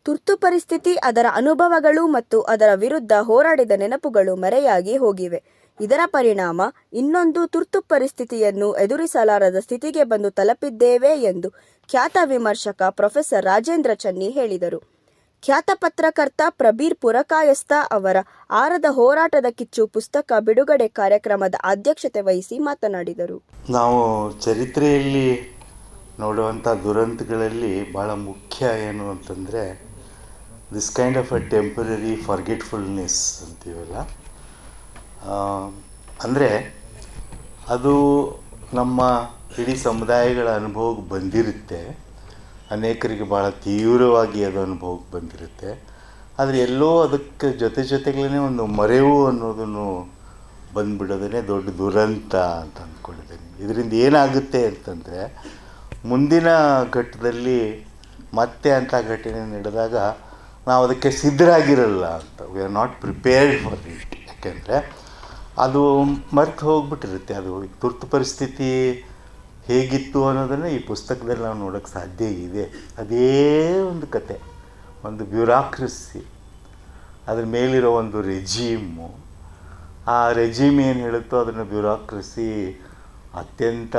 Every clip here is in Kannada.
ತುರ್ತು ಪರಿಸ್ಥಿತಿ, ಅದರ ಅನುಭವಗಳು ಮತ್ತು ಅದರ ವಿರುದ್ಧ ಹೋರಾಡಿದ ನೆನಪುಗಳು ಮರೆಯಾಗಿ ಹೋಗಿವೆ. ಇದರ ಪರಿಣಾಮ ಇನ್ನೊಂದು ತುರ್ತು ಪರಿಸ್ಥಿತಿಯನ್ನು ಎದುರಿಸಲಾರದ ಸ್ಥಿತಿಗೆ ಬಂದು ತಲುಪಿದ್ದೇವೆ ಎಂದು ಖ್ಯಾತ ವಿಮರ್ಶಕ ಪ್ರೊಫೆಸರ್ ರಾಜೇಂದ್ರ ಚನ್ನಿ ಹೇಳಿದರು. ಖ್ಯಾತ ಪತ್ರಕರ್ತ ಪ್ರಬೀರ್ ಪುರಕಾಯಸ್ಥ ಅವರ ಆರದ ಹೋರಾಟದ ಕಿಚ್ಚು ಪುಸ್ತಕ ಬಿಡುಗಡೆ ಕಾರ್ಯಕ್ರಮದ ಅಧ್ಯಕ್ಷತೆ ವಹಿಸಿ ಮಾತನಾಡಿದರು. ನಾವು ಚರಿತ್ರೆಯಲ್ಲಿ ನೋಡುವಂಥ ದುರಂತಗಳಲ್ಲಿ ಭಾಳ ಮುಖ್ಯ ಏನು ಅಂತಂದರೆ this kind of a temporary forgetfulness ಅಂತೀವಲ್ಲ, ಅಂದರೆ ಅದು ನಮ್ಮ ಇಡೀ ಸಮುದಾಯಗಳ ಅನುಭವಕ್ಕೆ ಬಂದಿರುತ್ತೆ. ಅನೇಕರಿಗೆ ಭಾಳ ತೀವ್ರವಾಗಿ ಅದು ಅನುಭವಕ್ಕೆ ಬಂದಿರುತ್ತೆ. ಆದರೆ ಎಲ್ಲೋ ಅದಕ್ಕೆ ಜೊತೆಗೇ ಒಂದು ಮರೆವು ಅನ್ನೋದನ್ನು ಬಂದುಬಿಡೋದೇ ದೊಡ್ಡ ದುರಂತ ಅಂತ ಅಂದ್ಕೊಂಡಿದ್ದೀನಿ. ಇದರಿಂದ ಏನಾಗುತ್ತೆ ಅಂತಂದರೆ ಮುಂದಿನ ಘಟ್ಟದಲ್ಲಿ ಮತ್ತೆ ಅಂಥ ಘಟನೆ ನಡೆದಾಗ ನಾವು ಅದಕ್ಕೆ ಸಿದ್ಧರಾಗಿರಲ್ಲ ಅಂತ. We are not prepared for it. ಯಾಕೆಂದರೆ ಅದು ಮರೆತು ಹೋಗ್ಬಿಟ್ಟಿರುತ್ತೆ. ಅದು ತುರ್ತು ಪರಿಸ್ಥಿತಿ ಹೇಗಿತ್ತು ಅನ್ನೋದನ್ನು ಈ ಪುಸ್ತಕದಲ್ಲಿ ನಾವು ನೋಡೋಕ್ಕೆ ಸಾಧ್ಯ ಇದೆ. ಅದೇ ಒಂದು ಕತೆ, ಒಂದು ಬ್ಯೂರಾಕ್ರಸಿ, ಅದ್ರ ಮೇಲಿರೋ ಒಂದು ರೆಜೀಮು, ಆ ರೆಜೀಮ್ ಏನು ಹೇಳುತ್ತೋ ಅದನ್ನು ಬ್ಯೂರಾಕ್ರಸಿ ಅತ್ಯಂತ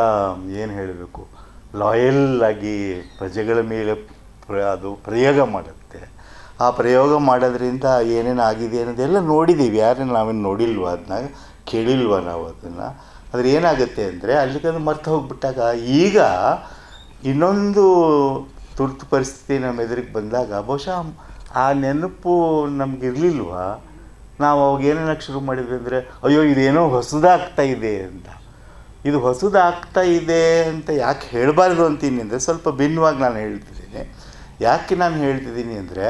ಏನು ಹೇಳಬೇಕು, ಲಾಯಲ್ ಆಗಿ ಪ್ರಜೆಗಳ ಮೇಲೆ ಅದು ಪ್ರಯೋಗ ಮಾಡುತ್ತೆ. ಆ ಪ್ರಯೋಗ ಮಾಡೋದ್ರಿಂದ ಏನೇನು ಆಗಿದೆ ಅನ್ನೋದೆಲ್ಲ ನೋಡಿದ್ದೀವಿ. ಯಾರೇನು ನಾವೇನು ನೋಡಿಲ್ವ, ಅದನ್ನ ಕೇಳಿಲ್ವ ನಾವು ಅದನ್ನು. ಆದರೆ ಏನಾಗುತ್ತೆ ಅಂದರೆ ಅಲ್ಲಿಗೆ ಅದು ಮರ್ತು ಹೋಗ್ಬಿಟ್ಟಾಗ ಈಗ ಇನ್ನೊಂದು ತುರ್ತು ಪರಿಸ್ಥಿತಿ ನಮ್ಮ ಎದುರಿಗೆ ಬಂದಾಗ ಬಹುಶಃ ಆ ನೆನಪು ನಮಗಿರಲಿಲ್ವ. ನಾವು ಅವಾಗ ಏನೇನಕ್ಕೆ ಶುರು ಮಾಡಿದ್ವಿ ಅಂದರೆ ಅಯ್ಯೋ ಇದೇನೋ ಹೊಸದಾಗ್ತಾ ಇದೆ ಅಂತ. ಇದು ಹೊಸದಾಗ್ತಾ ಇದೆ ಅಂತ ಯಾಕೆ ಹೇಳಬಾರ್ದು ಅಂತೀನಿ ಅಂದರೆ ಸ್ವಲ್ಪ ಭಿನ್ನವಾಗಿ ನಾನು ಹೇಳ್ತಿದ್ದೀನಿ. ಯಾಕೆ ನಾನು ಹೇಳ್ತಿದ್ದೀನಿ ಅಂದರೆ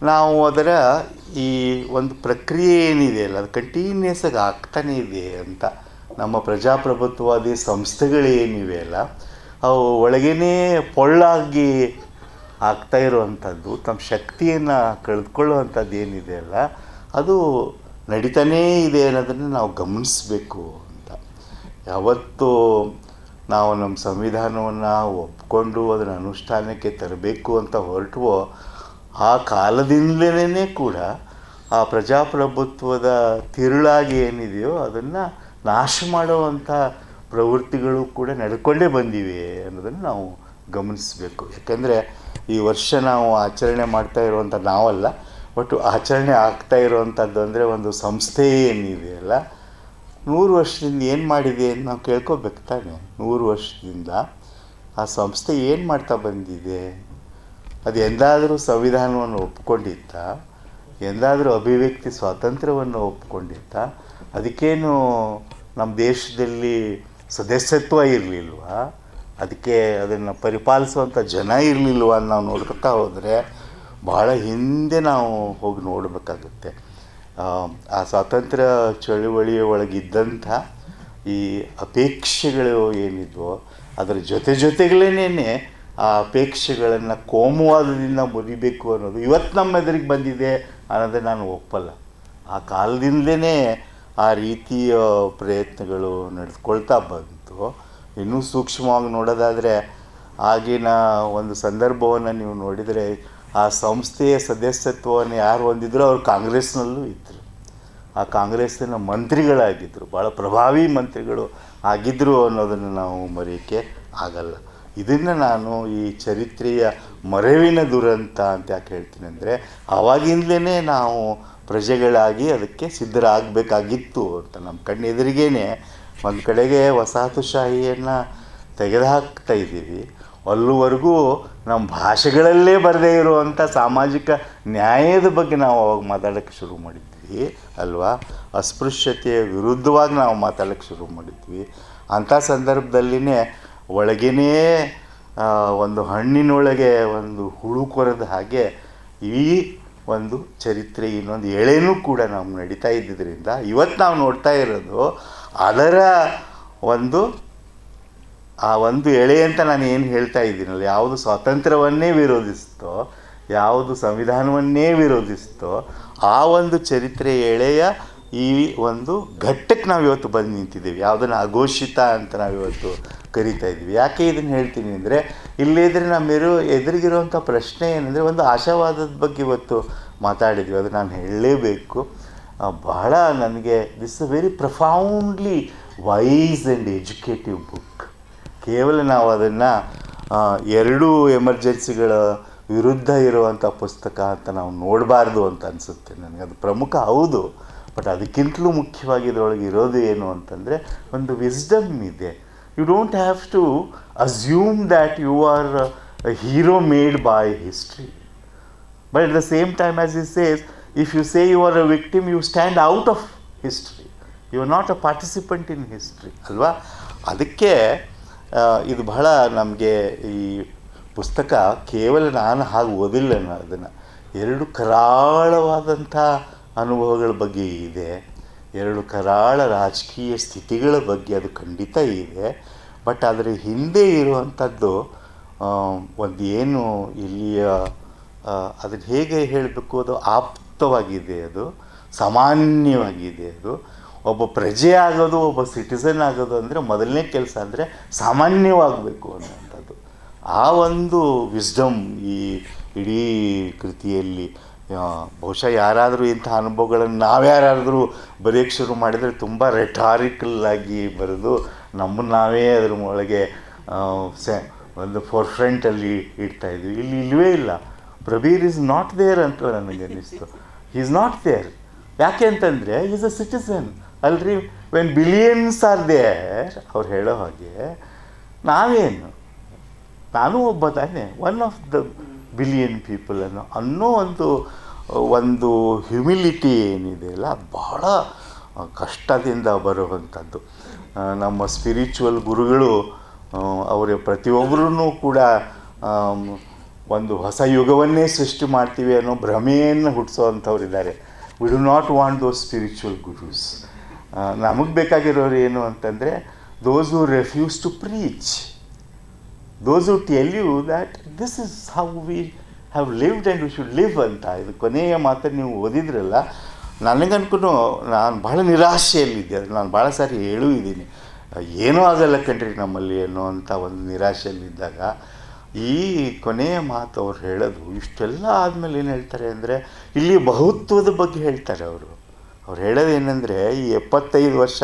ನಾವು ಅದರ ಈ ಒಂದು ಪ್ರಕ್ರಿಯೆ ಏನಿದೆಯಲ್ಲ ಅದು ಕಂಟಿನ್ಯೂಸ್ ಆಗಿ ಆಗ್ತಾನೇ ಇದೆ ಅಂತ. ನಮ್ಮ ಪ್ರಜಾಪ್ರಭುತ್ವವಾದಿ ಸಂಸ್ಥೆಗಳೇನಿವೆ ಅಲ್ಲ ಅವು ಒಳಗೇ ಪೊಳ್ಳಾಗಿ ಆಗ್ತಾ ಇರುವಂಥದ್ದು, ತಮ್ಮ ಶಕ್ತಿಯನ್ನು ಕಳೆದುಕೊಳ್ಳುವಂಥದ್ದು ಏನಿದೆ ಅಲ್ಲ ಅದು ನಡೀತಾನೇ ಇದೆ ಅನ್ನೋದನ್ನು ನಾವು ಗಮನಿಸಬೇಕು ಅಂತ. ಯಾವತ್ತು ನಾವು ನಮ್ಮ ಸಂವಿಧಾನವನ್ನು ಒಪ್ಕೊಂಡು ಅದನ್ನು ಅನುಷ್ಠಾನಕ್ಕೆ ತರಬೇಕು ಅಂತ ಹೊರಟುವೋ ಆ ಕಾಲದಿಂದಲೇ ಕೂಡ ಆ ಪ್ರಜಾಪ್ರಭುತ್ವದ ತಿರುಳಾಗಿ ಏನಿದೆಯೋ ಅದನ್ನು ನಾಶ ಮಾಡುವಂಥ ಪ್ರವೃತ್ತಿಗಳು ಕೂಡ ನಡ್ಕೊಂಡೇ ಬಂದಿವೆ ಅನ್ನೋದನ್ನು ನಾವು ಗಮನಿಸಬೇಕು. ಯಾಕೆಂದರೆ ಈ ವರ್ಷ ನಾವು ಆಚರಣೆ ಮಾಡ್ತಾ ಇರುವಂಥ ನಾವಲ್ಲ, ಒಟ್ಟು ಆಚರಣೆ ಆಗ್ತಾ ಇರುವಂಥದ್ದು ಅಂದರೆ ಒಂದು ಸಂಸ್ಥೆ ಏನಿದೆಯಲ್ಲ 100 ವರ್ಷದಿಂದ ಏನು ಮಾಡಿದೆ ಅಂತ ನಾವು ಕೇಳ್ಕೊಬೇಕು ತಾನೆ. 100 ವರ್ಷದಿಂದ ಆ ಸಂಸ್ಥೆ ಏನು ಮಾಡ್ತಾ ಬಂದಿದೆ? ಅದು ಎಂದಾದರೂ ಸಂವಿಧಾನವನ್ನು ಒಪ್ಕೊಂಡಿತ್ತ? ಎಂದಾದರೂ ಅಭಿವ್ಯಕ್ತಿ ಸ್ವಾತಂತ್ರ್ಯವನ್ನು ಒಪ್ಕೊಂಡಿತ್ತ? ಅದಕ್ಕೇನು ನಮ್ಮ ದೇಶದಲ್ಲಿ ಸದಸ್ಯತ್ವ ಇರಲಿಲ್ವಾ? ಅದಕ್ಕೆ ಅದನ್ನು ಪರಿಪಾಲಿಸುವಂಥ ಜನ ಇರಲಿಲ್ವ ಅಂತ ನಾವು ನೋಡ್ಕೊತಾ ಹೋದರೆ ಭಾಳ ಹಿಂದೆ ನಾವು ಹೋಗಿ ನೋಡಬೇಕಾಗುತ್ತೆ. ಆ ಸ್ವಾತಂತ್ರ್ಯ ಚಳುವಳಿಯ ಒಳಗಿದ್ದಂಥ ಈ ಅಪೇಕ್ಷೆಗಳು ಏನಿದ್ವೋ ಅದರ ಜೊತೆಗೇನೆ ಆ ಅಪೇಕ್ಷೆಗಳನ್ನು ಕೋಮುವಾದದಿಂದ ಮುರಿಬೇಕು ಅನ್ನೋದು ಇವತ್ತು ನಮ್ಮ ಎದುರಿಗೆ ಬಂದಿದೆ ಅನ್ನೋದನ್ನು ನಾನು ಒಪ್ಪಲ್ಲ. ಆ ಕಾಲದಿಂದಲೇ ಆ ರೀತಿಯ ಪ್ರಯತ್ನಗಳು ನಡೆದುಕೊಳ್ತಾ ಬಂತು. ಇನ್ನೂ ಸೂಕ್ಷ್ಮವಾಗಿ ನೋಡೋದಾದರೆ ಆಗಿನ ಒಂದು ಸಂದರ್ಭವನ್ನು ನೀವು ನೋಡಿದರೆ ಆ ಸಂಸ್ಥೆಯ ಸದಸ್ಯತ್ವವನ್ನು ಯಾರು ಹೊಂದಿದ್ರು ಅವರು ಕಾಂಗ್ರೆಸ್ನಲ್ಲೂ ಇದ್ದರು. ಆ ಕಾಂಗ್ರೆಸ್ಸಿನ ಮಂತ್ರಿಗಳಾಗಿದ್ದರು, ಭಾಳ ಪ್ರಭಾವಿ ಮಂತ್ರಿಗಳು ಆಗಿದ್ದರು ಅನ್ನೋದನ್ನು ನಾವು ಮರೆಯೋಕ್ಕೆ ಆಗಲ್ಲ. ಇದನ್ನು ನಾನು ಈ ಚರಿತ್ರೆಯ ಮರೆವಿನ ದುರಂತ ಅಂತ ಯಾಕೆ ಹೇಳ್ತೀನಿ ಅಂದರೆ ಆವಾಗಿಂದಲೇ ನಾವು ಪ್ರಜೆಗಳಾಗಿ ಅದಕ್ಕೆ ಸಿದ್ಧರಾಗಬೇಕಾಗಿತ್ತು ಅಂತ. ನಮ್ಮ ಕಣ್ಣೆದುರಿಗೇ ಒಂದು ಕಡೆಗೆ ವಸಾಹತುಶಾಹಿಯನ್ನು ತೆಗೆದುಹಾಕ್ತಾ ಇದ್ದೀವಿ, ಅಲ್ಲಿವರೆಗೂ ನಮ್ಮ ಭಾಷೆಗಳಲ್ಲೇ ಬರದೇ ಇರುವಂಥ ಸಾಮಾಜಿಕ ನ್ಯಾಯದ ಬಗ್ಗೆ ನಾವು ಅವಾಗ ಮಾತಾಡೋಕ್ಕೆ ಶುರು ಮಾಡಿದ್ವಿ ಅಲ್ವಾ. ಅಸ್ಪೃಶ್ಯತೆಯ ವಿರುದ್ಧವಾಗಿ ನಾವು ಮಾತಾಡೋಕ್ಕೆ ಶುರು ಮಾಡಿದ್ವಿ. ಅಂಥ ಸಂದರ್ಭದಲ್ಲಿನೇ ಒಳಗೇ ಒಂದು ಹಣ್ಣಿನೊಳಗೆ ಒಂದು ಹುಳು ಕೊರೆದ ಹಾಗೆ ಈ ಒಂದು ಚರಿತ್ರೆ ಇನ್ನೊಂದು ಎಳೆನೂ ಕೂಡ ನಾವು ನಡೀತಾ ಇದ್ದಿದ್ದರಿಂದ ಇವತ್ತು ನಾವು ನೋಡ್ತಾ ಇರೋದು ಅದರ ಆ ಒಂದು ಎಳೆ ಅಂತ ನಾನು ಏನು ಹೇಳ್ತಾ ಇದ್ದೀನಲ್ಲ, ಯಾವುದು ಸ್ವಾತಂತ್ರ್ಯವನ್ನೇ ವಿರೋಧಿಸ್ತೋ, ಯಾವುದು ಸಂವಿಧಾನವನ್ನೇ ವಿರೋಧಿಸ್ತೋ ಆ ಒಂದು ಚರಿತ್ರೆ ಎಳೆಯ ಈ ಒಂದು ಘಟ್ಟಕ್ಕೆ ನಾವು ಇವತ್ತು ಬಂದು ನಿಂತಿದ್ದೀವಿ, ಯಾವುದನ್ನು ಅಘೋಷಿತ ಅಂತ ನಾವಿವತ್ತು ಕರಿತಾ ಇದ್ದೀವಿ. ಯಾಕೆ ಇದನ್ನು ಹೇಳ್ತೀನಿ ಅಂದರೆ, ಇಲ್ಲಿದ್ರೆ ಎದುರಿಗಿರುವಂಥ ಪ್ರಶ್ನೆ ಏನಂದರೆ, ಒಂದು ಆಶಾವಾದದ ಬಗ್ಗೆ ಇವತ್ತು ಮಾತಾಡಿದ್ವಿ, ಅದು ನಾನು ಹೇಳಲೇಬೇಕು. ಬಹಳ ನನಗೆ this a very profoundly wise and educative book. ಕೇವಲ ನಾವು ಅದನ್ನು ಎರಡೂ ಎಮರ್ಜೆನ್ಸಿಗಳ ವಿರುದ್ಧ ಇರುವಂಥ ಪುಸ್ತಕ ಅಂತ ನಾವು ನೋಡಬಾರ್ದು ಅಂತ ಅನಿಸುತ್ತೆ ನನಗೆ. ಅದು ಪ್ರಮುಖ ಹೌದು, ಬಟ್ ಅದಕ್ಕಿಂತಲೂ ಮುಖ್ಯವಾಗಿ ಇದರೊಳಗೆ ಇರೋದು ಏನು ಅಂತಂದರೆ, ಒಂದು ವಿಸ್ಡಮ್ ಇದೆ. You don't have to assume that you are a hero made by history, but at the same time as it says, if you say you are a victim, you stand out of history, you are not a participant in history ಅಲ್ವಾ. ಅದಕ್ಕೆ ಇದು ಬಹಳ ನಮಗೆ ಈ ಪುಸ್ತಕ ಕೇವಲ ನಾನು ಹಾಗೆ ಓದಿಲ್ಲ, ಅದನ್ನು ಎರಡು ಕರಾಳವಾದಂಥ ಅನುಭವಗಳ ಬಗ್ಗೆ ಇದೆ, ಎರಡು ಕರಾಳ ರಾಜಕೀಯ ಸ್ಥಿತಿಗಳ ಬಗ್ಗೆ ಅದು ಖಂಡಿತ ಇದೆ. ಬಟ್ ಅದರ ಹಿಂದೆ ಇರುವಂಥದ್ದು ಒಂದು ಏನು ಇಲ್ಲಿಯ ಅದನ್ನು ಹೇಗೆ ಹೇಳಬೇಕು, ಅದು ಆಪ್ತವಾಗಿದೆ, ಅದು ಸಾಮಾನ್ಯವಾಗಿದೆ. ಅದು ಒಬ್ಬ ಪ್ರಜೆ ಆಗೋದು, ಒಬ್ಬ ಸಿಟಿಸನ್ ಆಗೋದು ಅಂದರೆ ಮೊದಲನೇ ಕೆಲಸ ಅಂದರೆ ಸಾಮಾನ್ಯವಾಗಬೇಕು ಅನ್ನೋಂಥದ್ದು. ಆ ಒಂದು ವಿಸ್ಡಮ್ ಈ ಇಡೀ ಕೃತಿಯಲ್ಲಿ. ಬಹುಶಃ ಯಾರಾದರೂ ಇಂಥ ಅನುಭವಗಳನ್ನು ನಾವ್ಯಾರಾದರೂ ಬರೆಯೋಕ್ಕೆ ಶುರು ಮಾಡಿದರೆ ತುಂಬ ರೆಟಾರಿಕಲ್ಲಾಗಿ ಬರೆದು ನಮ್ಮನ್ನು ನಾವೇ ಅದ್ರ ಒಳಗೆ ಒಂದು ಫೋರ್ಫ್ರಂಟಲ್ಲಿ ಇಡ್ತಾಯಿದ್ವಿ. ಇಲ್ಲಿ ಇಲ್ಲವೇ ಇಲ್ಲ. ಪ್ರಬೀರ್ ಈಸ್ ನಾಟ್ ದೇರ್ ಅಂತ ನನಗೆ ಅನ್ನಿಸ್ತು. He is not there. ಯಾಕೆ ಅಂತಂದರೆ ಈಸ್ ಅ ಸಿಟಿಸನ್ ಅಲ್ರಿ. ವೆನ್ ಬಿಲಿಯನ್ಸ್ ಆರ್ ದೇರ್, ಅವ್ರು ಹೇಳೋ ಹಾಗೆ ನಾವೇನು, ನಾನು ಒಬ್ಬ ತಾನೆ, one of the billion people ಅನ್ನೋ ಒಂದು ಹ್ಯುಮಿಲಿಟಿ ಏನಿದೆ ಅಲ್ಲ, ಬಹಳ ಕಷ್ಟದಿಂದ ಬರುವಂಥದ್ದು. ನಮ್ಮ ಸ್ಪಿರಿಚುವಲ್ ಗುರುಗಳು ಅವರ ಪ್ರತಿಯೊಬ್ಬರೂ ಕೂಡ ಒಂದು ಹೊಸ ಯುಗವನ್ನೇ ಸೃಷ್ಟಿ ಮಾಡ್ತೀವಿ ಅನ್ನೋ ಭ್ರಮೆಯನ್ನು ಹುಟ್ಟಿಸೋವಂಥವ್ರಿದ್ದಾರೆ. We do not want those spiritual gurus. ನಮಗೆ ಬೇಕಾಗಿರೋರು ಏನು ಅಂತಂದರೆ, those who refuse to preach, those who tell you that this is how we have lived and we should live ಅಂತ. ಇದು ಕೊನೆಯ ಮಾತನ್ನು ನೀವು ಓದಿದ್ರಲ್ಲ, ನನಗನ್ಕೂ ನಾನು ಭಾಳ ನಿರಾಶೆಯಲ್ಲಿದ್ದೆ. ನಾನು ಭಾಳ ಸಾರಿ ಹೇಳೂ ಇದ್ದೀನಿ, ಏನೂ ಆಗಲ್ಲ ಕಣ್ರಿ ನಮ್ಮಲ್ಲಿ ಅನ್ನೋವಂಥ ಒಂದು ನಿರಾಶೆಯಲ್ಲಿದ್ದಾಗ ಈ ಕೊನೆಯ ಮಾತು ಅವ್ರು ಹೇಳೋದು. ಇಷ್ಟೆಲ್ಲ ಆದಮೇಲೆ ಏನು ಹೇಳ್ತಾರೆ ಅಂದರೆ, ಇಲ್ಲಿ ಬಹುತ್ವದ ಬಗ್ಗೆ ಹೇಳ್ತಾರೆ ಅವರು. ಅವ್ರು ಹೇಳೋದು ಏನಂದರೆ, ಈ 75 ವರ್ಷ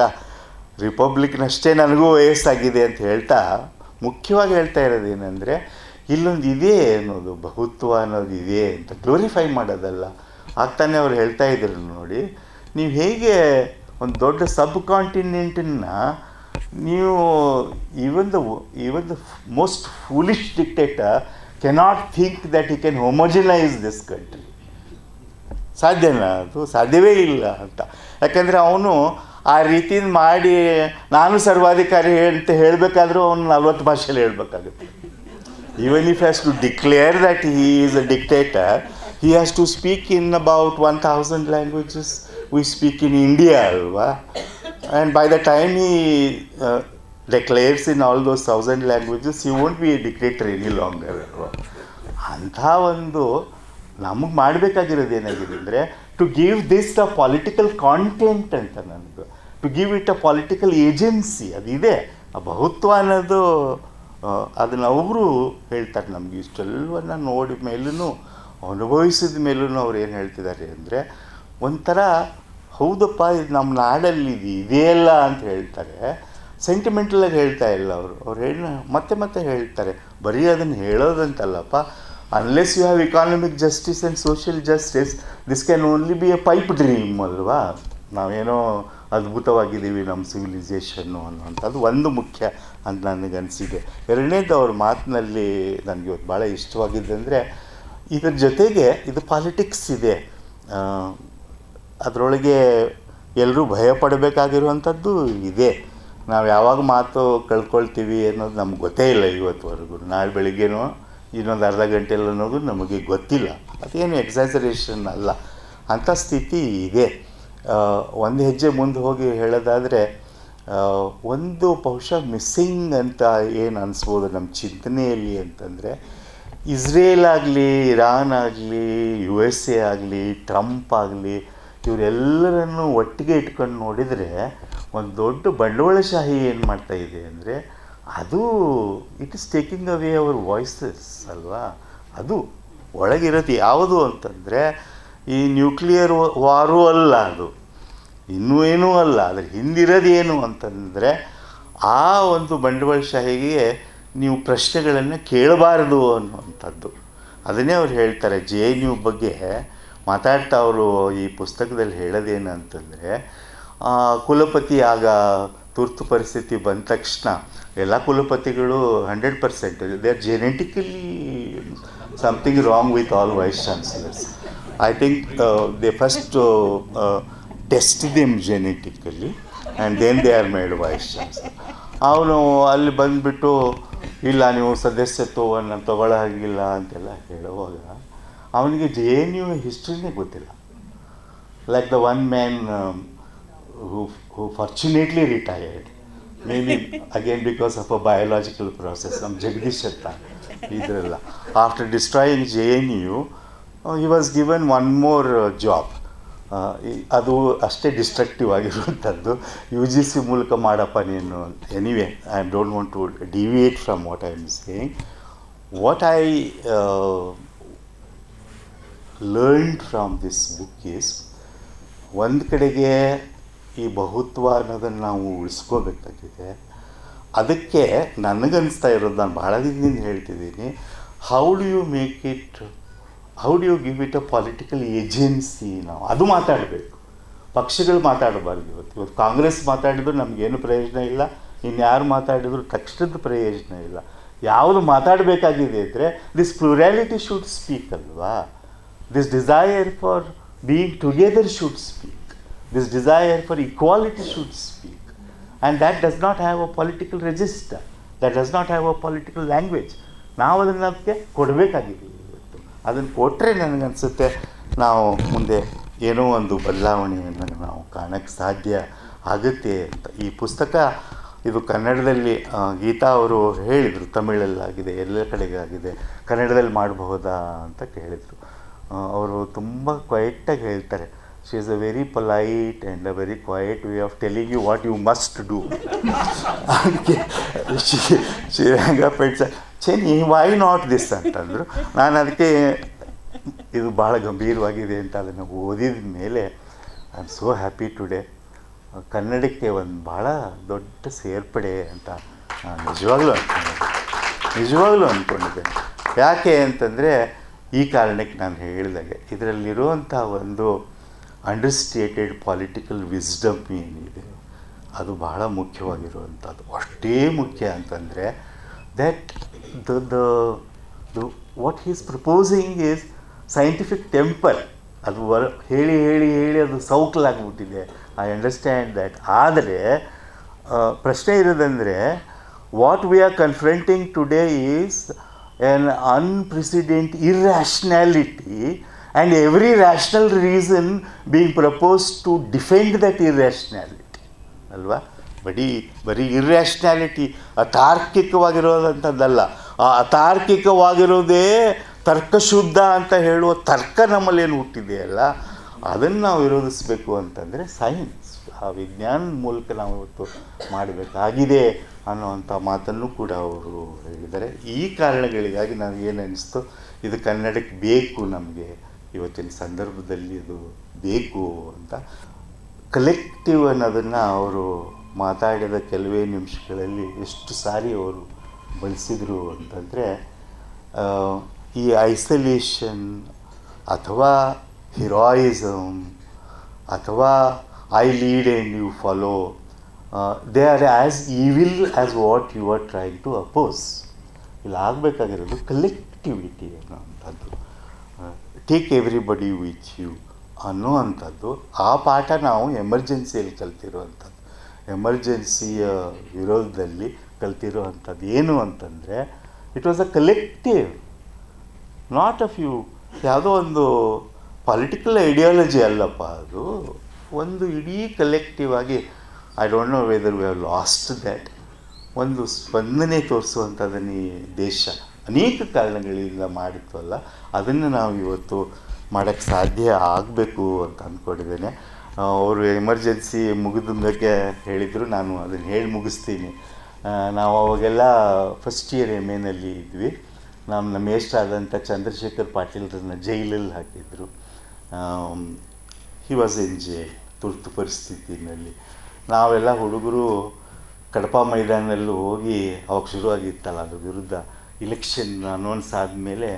ರಿಪಬ್ಲಿಕ್ನಷ್ಟೇ ನನಗೂ ವಯಸ್ಸಾಗಿದೆ ಅಂತ ಹೇಳ್ತಾ ಮುಖ್ಯವಾಗಿ ಹೇಳ್ತಾ ಇರೋದು ಏನಂದರೆ, ಇಲ್ಲೊಂದು ಇದೆ ಅನ್ನೋದು, ಬಹುತ್ವ ಅನ್ನೋದು ಇದೆ ಅಂತ ಗ್ಲೋರಿಫೈ ಮಾಡೋದಲ್ಲ. ಆಗ್ತಾನೆ ಅವ್ರು ಹೇಳ್ತಾ ಇದ್ರು ನೋಡಿ, ನೀವು ಹೇಗೆ ಒಂದು ದೊಡ್ಡ ಸಬ್ ಕಾಂಟಿನೆಂಟನ್ನು ನೀವು even the most foolish dictator cannot think that he can homogenise this country. ಸಾಧ್ಯನಾ? ಅದು ಸಾಧ್ಯವೇ ಇಲ್ಲ ಅಂತ. ಯಾಕಂದರೆ ಅವನು ಆ ರೀತಿಯಿಂದ ಮಾಡಿ ನಾನು ಸರ್ವಾಧಿಕಾರಿ ಅಂತ ಹೇಳಬೇಕಾದ್ರೂ ಅವನು 40 ಭಾಷೆಯಲ್ಲಿ ಹೇಳಬೇಕಾಗುತ್ತೆ. Even if has to declare that he is a dictator, he has to speak in about 1000 languages we speak in India ಅಲ್ವಾ. And by the time he declares in all those 1000 languages, he won't be a dictator any longer ಅಲ್ವಾ. ಅಂಥ ಒಂದು ನಮಗೆ ಮಾಡಬೇಕಾಗಿರೋದು ಏನಾಗಿದೆ ಅಂದರೆ, to give this the political content ಅಂತ, ನನಗೆ to give it a political agency. ಅದಿದೆ ಆ ಬಹುತ್ವ ಅನ್ನೋದು. ಅದನ್ನು ಅವರು ಹೇಳ್ತಾರೆ ನಮಗೆ. ಇಷ್ಟೆಲ್ಲವನ್ನು ನೋಡಿ ಮೇಲೂ ಅನುಭವಿಸಿದ ಮೇಲೂ ಅವ್ರು ಏನು ಹೇಳ್ತಿದ್ದಾರೆ ಅಂದರೆ, ಒಂಥರ ಹೌದಪ್ಪ ಇದು ನಮ್ಮ ನಾಡಲ್ಲಿ ಇದೆಯಲ್ಲ ಅಂತ ಹೇಳ್ತಾರೆ. ಸೆಂಟಿಮೆಂಟಲಾಗಿ ಹೇಳ್ತಾ ಇಲ್ಲ ಅವರು. ಅವ್ರು ಮತ್ತೆ ಹೇಳ್ತಾರೆ, ಬರೀ ಅದನ್ನು ಹೇಳೋದಂತಲ್ಲಪ್ಪ. Unless you have economic justice and social justice, this can only be a pipe dream ಅಲ್ವಾ. ನಾವೇನೋ ಅದ್ಭುತವಾಗಿದ್ದೀವಿ ನಮ್ಮ ಸಿವಿಲೈಸೇಷನ್ನು ಅನ್ನೋವಂಥದ್ದು ಒಂದು ಮುಖ್ಯ ಅಂತ ನನಗನ್ನಿಸಿದೆ. ಎರಡನೇದು ಅವ್ರ ಮಾತಿನಲ್ಲಿ ನನಗೆ ಇವತ್ತು ಭಾಳ ಇಷ್ಟವಾಗಿದ್ದಂದರೆ, ಇದರ ಜೊತೆಗೆ ಇದು ಪಾಲಿಟಿಕ್ಸ್ ಇದೆ, ಅದರೊಳಗೆ ಎಲ್ಲರೂ ಭಯಪಡಬೇಕಾಗಿರುವಂಥದ್ದು ಇದೆ. ನಾವು ಯಾವಾಗ ಮಾತು ಕಳ್ಕೊಳ್ತೀವಿ ಅನ್ನೋದು ನಮ್ಗೆ ಗೊತ್ತೇ ಇಲ್ಲ ಇವತ್ತುವರೆಗೂ. ನಾಳೆ ಬೆಳಿಗ್ಗೆನೋ ಇನ್ನೊಂದು ಅರ್ಧ ಗಂಟೆಯಲ್ಲಿ ಅನ್ನೋದು ನಮಗೆ ಗೊತ್ತಿಲ್ಲ. ಅದೇನು ಎಕ್ಸಾಜರೇಷನ್ ಅಲ್ಲ, ಅಂಥ ಸ್ಥಿತಿ ಇದೆ. ಒಂದು ಹೆಜ್ಜೆ ಮುಂದೆ ಹೋಗಿ ಹೇಳೋದಾದರೆ, ಒಂದು ಬಹುಶಃ ಮಿಸ್ಸಿಂಗ್ ಅಂತ ಏನು ಅನಿಸ್ಬೋದು ನಮ್ಮ ಚಿಂತನೆಯಲ್ಲಿ ಅಂತಂದರೆ, ಇಸ್ರೇಲ್ ಆಗಲಿ, ಇರಾನ್ ಆಗಲಿ, USA ಆಗಲಿ, ಟ್ರಂಪ್ ಆಗಲಿ, ಇವರೆಲ್ಲರನ್ನು ಒಟ್ಟಿಗೆ ಇಟ್ಕೊಂಡು ನೋಡಿದರೆ ಒಂದು ದೊಡ್ಡ ಬಂಡವಾಳಶಾಹಿ ಏನು ಮಾಡ್ತಾ ಇದೆ ಅಂದರೆ ಅದು it is taking away our voices ಅಲ್ವಾ. ಅದು ಒಳಗಿರೋದು ಯಾವುದು ಅಂತಂದರೆ ಈ ನ್ಯೂಕ್ಲಿಯರ್ ವಾರೂ ಅಲ್ಲ, ಅದು ಇನ್ನೂ ಏನೂ ಅಲ್ಲ. ಅದ್ರ ಹಿಂದಿರೋದು ಏನು ಅಂತಂದರೆ ಆ ಒಂದು ಬಂಡವಾಳಶಾಹಿಗೆ ನೀವು ಪ್ರಶ್ನೆಗಳನ್ನು ಕೇಳಬಾರ್ದು ಅನ್ನುವಂಥದ್ದು. ಅದನ್ನೇ ಅವ್ರು ಹೇಳ್ತಾರೆ. JNU ಬಗ್ಗೆ ಮಾತಾಡ್ತಾ ಅವರು ಈ ಪುಸ್ತಕದಲ್ಲಿ ಹೇಳೋದೇನು ಅಂತಂದರೆ, ಕುಲಪತಿ ಆಗ ತುರ್ತು ಪರಿಸ್ಥಿತಿ ಬಂದ ತಕ್ಷಣ ಎಲ್ಲ ಕುಲಪತಿಗಳು 100% they are genetically something wrong with all vice chancellors. I think they first test them genetically and then they are made vice chancellor. ಅವನು ಅಲ್ಲಿ ಬಂದುಬಿಟ್ಟು ಇಲ್ಲ ನೀವು ಸದಸ್ಯತ್ವವನ್ನು ತಗೊಳ್ಳೋ ಹಾಗಿಲ್ಲ ಅಂತೆಲ್ಲ ಹೇಳುವಾಗ ಅವನಿಗೆ JNU ಹಿಸ್ಟ್ರಿನೇ ಗೊತ್ತಿಲ್ಲ. Like the one man who fortunately retired, maybe again because of a biological process, some Jagdish ಅಂತ ಇದರಲ್ಲ. After destroying JNU, he was given one more job. ಅದು ಅಷ್ಟೇ ಡಿಸ್ಟ್ರಕ್ಟಿವ್ ಆಗಿರುವಂಥದ್ದು. UGC ಮೂಲಕ ಮಾಡಪ್ಪ ನೀನು. Anyway, I don't want to deviate from what I am saying. What I learned from this book is, ಒಂದು ಕಡೆಗೆ ಈ ಬಹುತ್ವ ಅನ್ನೋದನ್ನು ನಾವು ಉಳಿಸ್ಕೋಬೇಕಾಗಿದೆ. ಅದಕ್ಕೆ ನನಗನ್ನಿಸ್ತಾ ಇರೋದು, ನಾನು ಭಾಳ ದಿನದಿಂದ ಹೇಳ್ತಿದ್ದೀನಿ, how do you give it a political agency. ನಾವು ಅದು ಮಾತಾಡಬೇಕು. ಪಕ್ಷಗಳು ಮಾತಾಡಬಾರ್ದು. ಇವತ್ತು ಕಾಂಗ್ರೆಸ್ ಮಾತಾಡಿದ್ರು ನಮಗೇನು ಪ್ರಯೋಜನ ಇಲ್ಲ, ಇನ್ಯಾರು ಮಾತಾಡಿದ್ರು ತಕ್ಷಣದ ಪ್ರಯೋಜನ ಇಲ್ಲ. ಯಾವುದು ಮಾತಾಡಬೇಕಾಗಿದೆ ಅಂದರೆ ದಿಸ್ ಪ್ಲೂರ್ಯಾಲಿಟಿ ಶುಡ್ ಸ್ಪೀಕ್ ಅಲ್ವಾ. This desire for being together should speak. This desire for equality should speak, and that does not have a political register, that does not have a political language. ನಾವು ಅದನ್ನು ಅದಕ್ಕೆ ಕೊಡಬೇಕಾಗಿದೆ ಇವತ್ತು. ಅದನ್ನು ಕೊಟ್ಟರೆ ನನಗನ್ಸುತ್ತೆ ನಾವು ಮುಂದೆ ಏನೋ ಒಂದು ಬದಲಾವಣೆಯನ್ನು ನಾವು ಕಾಣಕ್ಕೆ ಸಾಧ್ಯ ಆಗುತ್ತೆ ಅಂತ. ಈ ಪುಸ್ತಕ ಇದು ಕನ್ನಡದಲ್ಲಿ ಗೀತಾ ಅವರು ಹೇಳಿದರು, ತಮಿಳಲ್ಲಾಗಿದೆ, ಎಲ್ಲ ಕಡೆಗಾಗಿದೆ, ಕನ್ನಡದಲ್ಲಿ ಮಾಡಬಹುದಾ ಅಂತ ಕೇಳಿದರು. ಅವರು ತುಂಬ ಕ್ವೈಟಾಗಿ ಹೇಳ್ತಾರೆ. She is a very polite and a very quiet way of telling you what you must do. she rang up and said, "Chenny, why not this?" ಅಂತಂದರು. ನಾನು ಅದಕ್ಕೆ ಇದು ಭಾಳ ಗಂಭೀರವಾಗಿದೆ ಅಂತ ಅದನ್ನು ಓದಿದ ಮೇಲೆ I am so happy today. ಕನ್ನಡಕ್ಕೆ ಒಂದು ಭಾಳ ದೊಡ್ಡ ಸೇರ್ಪಡೆ ಅಂತ ನಾನು ನಿಜವಾಗ್ಲೂ ಅಂದ್ಕೊಂಡಿದ್ದೇನೆ. ಯಾಕೆ ಅಂತಂದರೆ ಈ ಕಾರಣಕ್ಕೆ ನಾನು ಹೇಳಿದಾಗೆ ಇದರಲ್ಲಿರುವಂಥ ಒಂದು ಅಂಡರ್ಸ್ಟೇಟೆಡ್ ಪೊಲಿಟಿಕಲ್ ವಿಸ್ಡಮ್ ಏನಿದೆ ಅದು ಬಹಳ ಮುಖ್ಯವಾಗಿರುವಂಥದ್ದು. ಅಷ್ಟೇ ಮುಖ್ಯ ಅಂತಂದರೆ that the what he is proposing is scientific temper. ಅದು ಹೇಳಿ ಹೇಳಿ ಹೇಳಿ ಅದು ಸೌಕಲಾಗ್ಬಿಟ್ಟಿದೆ. I understand that. ಆದರೆ ಪ್ರಶ್ನೆ ಇರೋದಂದರೆ what we are confronting today is an unprecedented irrationality and every rational reason being proposed to defend that irrationality ಅಲ್ವಾ. ಬರೀ ಇರ್ಯಾಷನಾಲಿಟಿ ಅತಾರ್ಕಿಕವಾಗಿರೋದಂಥದ್ದಲ್ಲ, ಆ ಅತಾರ್ಕಿಕವಾಗಿರೋದೇ ತರ್ಕಶುದ್ಧ ಅಂತ ಹೇಳುವ ತರ್ಕ ನಮ್ಮಲ್ಲೇನು ಹುಟ್ಟಿದೆಯಲ್ಲ ಅದನ್ನು ನಾವು ವಿರೋಧಿಸಬೇಕು ಅಂತಂದರೆ ಸೈನ್ಸ್, ಆ ವಿಜ್ಞಾನದ ಮೂಲಕ ನಾವು ಇವತ್ತು ಮಾಡಬೇಕಾಗಿದೆ ಅನ್ನೋವಂಥ ಮಾತನ್ನು ಕೂಡ ಅವರು ಹೇಳಿದ್ದಾರೆ. ಈ ಕಾರಣಗಳಿಗಾಗಿ ನನಗೇನು ಅನ್ನಿಸ್ತು, ಇದು ಕನ್ನಡಕ್ಕೆ ಬೇಕು, ನಮಗೆ ಇವತ್ತಿನ ಸಂದರ್ಭದಲ್ಲಿ ಇದು ಬೇಕು ಅಂತ. ಕಲೆಕ್ಟಿವ್ ಅನ್ನೋದನ್ನು ಅವರು ಮಾತಾಡಿದ ಕೆಲವೇ ನಿಮಿಷಗಳಲ್ಲಿ ಎಷ್ಟು ಸಾರಿ ಅವರು ಬಳಸಿದರು ಅಂತಂದರೆ, ಈ ಐಸೋಲೇಷನ್ ಅಥವಾ ಹಿರಾಯಿಸಮ್ ಅಥವಾ I lead and you follow, they are as evil as what you are trying to oppose. ಇಲ್ಲಿ ಆಗಬೇಕಾಗಿರೋದು ಕಲೆಕ್ಟಿವಿಟಿ ಅನ್ನೋವಂಥದ್ದು, ಟೇಕ್ ಎವ್ರಿಬಡಿ ವಿತ್ ಯು ಅನ್ನೋವಂಥದ್ದು. ಆ ಪಾಠ ನಾವು ಎಮರ್ಜೆನ್ಸಿಯಲ್ಲಿ ಕಲ್ತಿರುವಂಥದ್ದು, ಎಮರ್ಜೆನ್ಸಿಯ ವಿರೋಧದಲ್ಲಿ ಕಲ್ತಿರುವಂಥದ್ದು. ಏನು ಅಂತಂದರೆ it was a collective, not a few. ಯಾವುದೋ ಒಂದು ಪೊಲಿಟಿಕಲ್ ಐಡಿಯಾಲಜಿ ಅಲ್ಲಪ್ಪ, ಅದು ಒಂದು ಇಡೀ ಕಲೆಕ್ಟಿವ್ ಆಗಿ. I don't know whether we have lost that. ಒಂದು ಸ್ಪಂದನೆ ತೋರಿಸುವಂಥದ್ದನ್ನು ಈ ದೇಶ ಅನೇಕ ಕಾರಣಗಳಿಂದ ಮಾಡಿತ್ವಲ್ಲ, ಅದನ್ನು ನಾವು ಇವತ್ತು ಮಾಡೋಕ್ಕೆ ಸಾಧ್ಯ ಆಗಬೇಕು ಅಂತ ಅಂದ್ಕೊಂಡಿದ್ದೇನೆ. ಅವರು ಎಮರ್ಜೆನ್ಸಿ ಮುಗಿದ ಬಗ್ಗೆ ಹೇಳಿದರು, ನಾನು ಅದನ್ನು ಹೇಳಿ ಮುಗಿಸ್ತೀನಿ. ನಾವು ಅವಾಗೆಲ್ಲ ಫಸ್ಟ್ ಇಯರ್ MA ಇದ್ವಿ. ನಮ್ಮ ಮೇಷ್ಟ್ರಾದಂಥ ಚಂದ್ರಶೇಖರ್ ಪಾಟೀಲ್ರನ್ನ ಜೈಲಲ್ಲಿ ಹಾಕಿದ್ರು. ಹಿ ವಾಸ್ ಇನ್ ಜೈಲ್ ತುರ್ತು ಪರಿಸ್ಥಿತಿನಲ್ಲಿ. ನಾವೆಲ್ಲ ಹುಡುಗರು ಕಡಪ ಮೈದಾನದಲ್ಲಿ ಹೋಗಿ ಅವಾಗ ಶುರುವಾಗಿತ್ತಲ್ಲ ಅದ್ರ ವಿರುದ್ಧ ಇಲೆಕ್ಷನ್ ಅನೌನ್ಸ್ ಆದಮೇಲೆ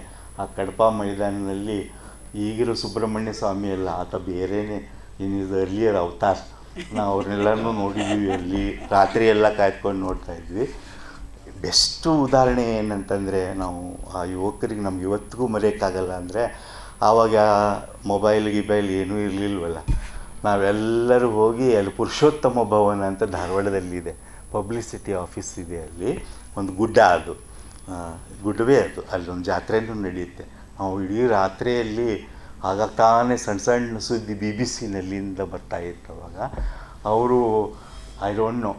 ಆ ಕಡಪ ಮೈದಾನದಲ್ಲಿ ಈಗಿರೋ ಸುಬ್ರಹ್ಮಣ್ಯ ಸ್ವಾಮಿ ಎಲ್ಲ ಆತ ಬೇರೆಯೇ ಇನ್ ಇಸ್ ಅರ್ಲಿಯರ್ ಅವತಾರ್. ನಾವು ಅವ್ರನ್ನೆಲ್ಲನೂ ನೋಡಿದ್ದೀವಿ, ಅಲ್ಲಿ ರಾತ್ರಿ ಎಲ್ಲ ಕಾಯ್ಕೊಂಡು ನೋಡ್ತಾಯಿದ್ವಿ. ಬೆಸ್ಟು ಉದಾಹರಣೆ ಏನಂತಂದರೆ, ನಾವು ಆ ಯುವಕರಿಗೆ ನಮ್ಗೆ ಇವತ್ತಿಗೂ ಮರೆಯೋಕ್ಕಾಗಲ್ಲ. ಅಂದರೆ ಆವಾಗ ಮೊಬೈಲ್ ಗಿಬೈಲ್ ಏನೂ ಇರಲಿಲ್ವಲ್ಲ. ನಾವೆಲ್ಲರೂ ಹೋಗಿ ಅಲ್ಲಿ ಪುರುಷೋತ್ತಮ ಭವನ ಅಂತ ಧಾರವಾಡದಲ್ಲಿದೆ, ಪಬ್ಲಿಸಿಟಿ ಆಫೀಸ್ ಇದೆ. ಅಲ್ಲಿ ಒಂದು ಗುಡ್ಡ, ಅದು ಗುಡ್ಡವೇ ಅದು, ಅಲ್ಲೊಂದು ಜಾತ್ರೆನೂ ನಡೆಯುತ್ತೆ. ನಾವು ಇಡೀ ರಾತ್ರಿಯಲ್ಲಿ ಆಗ ತಾನೇ ಸಣ್ಣ ಸಣ್ಣ ಸುದ್ದಿ BBC ಬರ್ತಾಯಿತ್ತು. ಅವಾಗ ಅವರು ಐ ಡೋಂಟ್ ನೋ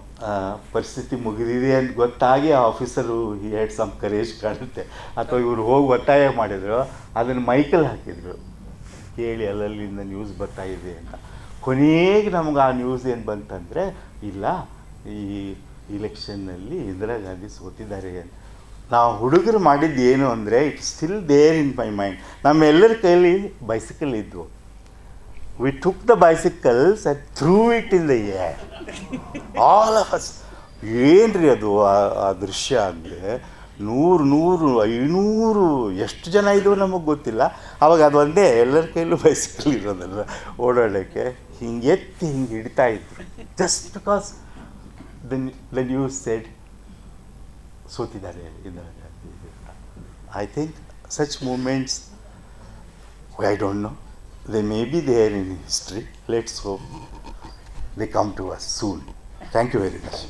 ಪರಿಸ್ಥಿತಿ ಮುಗಿದಿದೆ ಅಂತ ಗೊತ್ತಾಗಿ ಆ officer he had some courage ಕಾಣುತ್ತೆ, ಅಥವಾ ಇವರು ಹೋಗಿ ಒತ್ತಾಯ ಮಾಡಿದರು, ಅದನ್ನು ಮೈಕಲ್ಲಿ ಹಾಕಿದರು, ಕೇಳಿ ಅಲ್ಲಲ್ಲಿಂದ ನ್ಯೂಸ್ ಬರ್ತಾಯಿದೆ ಅಂತ. ಕೊನೆಗೆ ನಮ್ಗೆ ಆ ನ್ಯೂಸ್ ಏನು ಬಂತಂದರೆ, ಇಲ್ಲ ಈ ಇಲೆಕ್ಷನ್ನಲ್ಲಿ ಇಂದಿರಾ ಗಾಂಧಿ ಸೋತಿದ್ದಾರೆ ಅಂತ. ನಾವು ಹುಡುಗರು ಮಾಡಿದ್ದು ಏನು ಅಂದರೆ, it's still there in my mind. ನಮ್ಮೆಲ್ಲರ ಕೈಯಲ್ಲಿ ಬೈಸಿಕಲ್ ಇದ್ವು. We took the bicycles and threw it in the air, all of us. ಏನ್ರಿ ಅದು ಆ ದೃಶ್ಯ ಅಂದರೆ, 100, 500 ಎಷ್ಟು ಜನ ಇದ್ದವು ನಮಗೆ ಗೊತ್ತಿಲ್ಲ. ಆವಾಗ ಅದು ಒಂದೇ, ಎಲ್ಲರ ಕೈಲೂ ಬೈಸಿಕಲ್ ಇರೋದಲ್ಲ ಓಡಾಡೋಕ್ಕೆ. ಹಿಂಗೆ ಎತ್ತಿ ಹಿಂಗೆ ಹಿಡಿತಾ ಇದ್ರು, just because the news said ಸೋತಿದ್ದಾರೆ Indira Gandhi. I think such moments, I don't know, they may be there in history. Let's hope they come to us soon. Thank you very much.